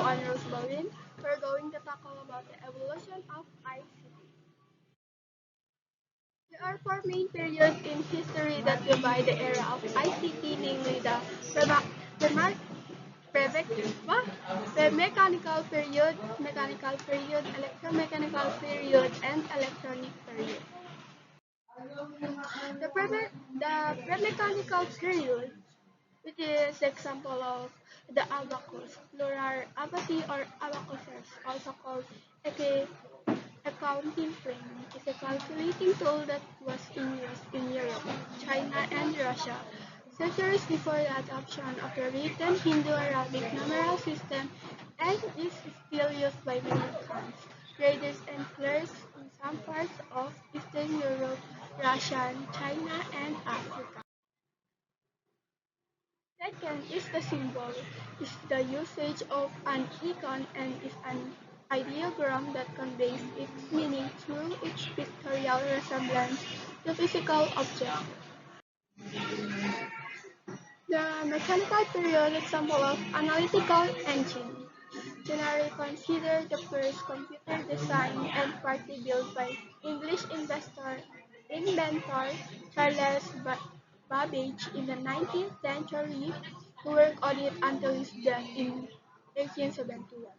I'm Rose Bowen. We're going to talk about the evolution of ICT. There are four main periods in history that divide the era of ICT, namely the prema- preve- what? Mechanical period, electromechanical period, and electronic period. The pre-mechanical period, which is the example of the abacus, plural abati or abacuses, also called a accounting frame, is a calculating tool that was in use in Europe, China, and Russia centuries before the adoption of the written Hindu-Arabic numeral system, and is still used by many accounts, traders and clerks in some parts of Eastern Europe, Russia, China, and Africa. Second is the symbol, is the usage of an icon and is an ideogram that conveys its meaning through its pictorial resemblance to physical objects. The mechanical period example of analytical engine, generally considered the first computer design and partly built by English inventor Charles Babbage in the 19th century, who worked on it until his death in 1871.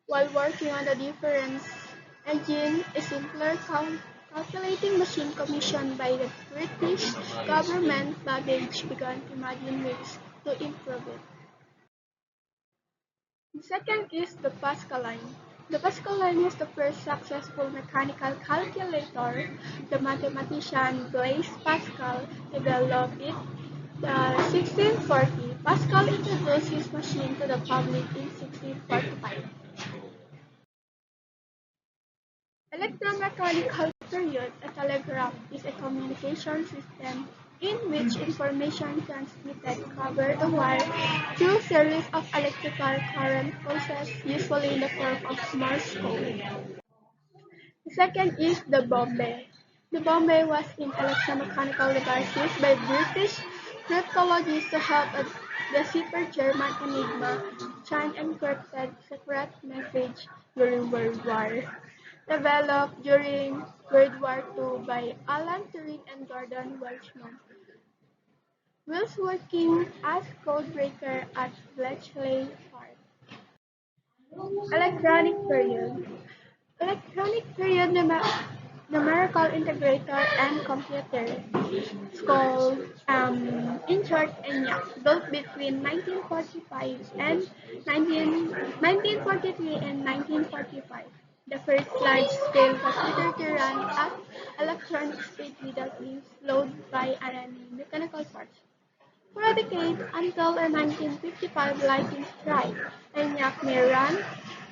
While working on the difference engine, a simpler calculating machine commissioned by the British government, Babbage began to imagine ways to improve it. The second is the Pascal line. The Pascal line was the first successful mechanical calculator. The mathematician Blaise Pascal developed it. The 1640, Pascal introduced his machine to the public in 1645. Electromechanical period, a telegraph is a communication system in which information transmitted over the wire through series of electrical current pulses, usually in the form of Morse code. The second is the Bombay. The Bombay was an electromechanical device used by British cryptologists to help decipher German Enigma, Chan encrypted secret message during World War. Developed during World War II by Alan Turing and Gordon Welchman, whilst working as codebreaker at Bletchley Park. Electronic period. Electronic period numerical integrator and computer, it's called in short ENIAC, built between 1945 and 1943 and 1945. The first large-scale computer to run at electronic speed without being slowed by any mechanical parts. For a decade, until the 1955 lightning strike, ENIAC may run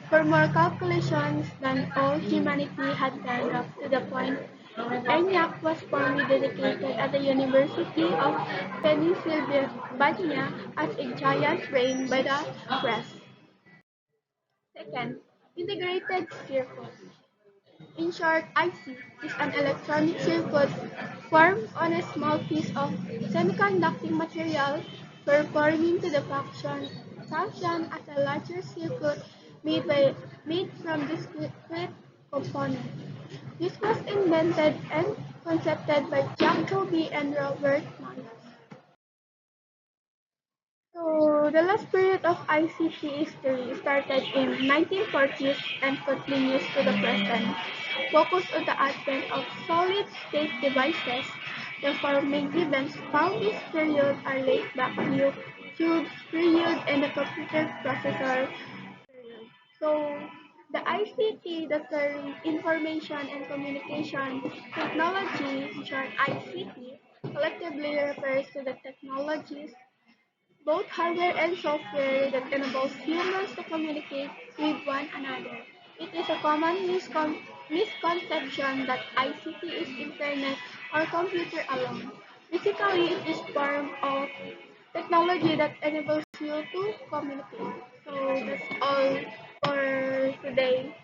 for more calculations than all humanity had done up to the point ENIAC was formally dedicated at the University of Pennsylvania as a giant brain by the press. Second, integrated circuit. In short, IC is an electronic circuit formed on a small piece of semiconducting material performing to the function as a larger circuit made from discrete components. This was invented and conceived by Jacobi and Robert Myers. So the last period of ICT history started in 1940s and continues to the present, focused on the advent of solid-state devices. The four main events found this period are late vacuum tubes period and the computer processor period. So the ICT, the term Information and Communication Technology, in short ICT, collectively refers to the technologies, both hardware and software, that enables humans to communicate with one another. It is a common misconception that ICT is internet or computer alone. Basically, it is form of technology that enables you to communicate. So that's all for today.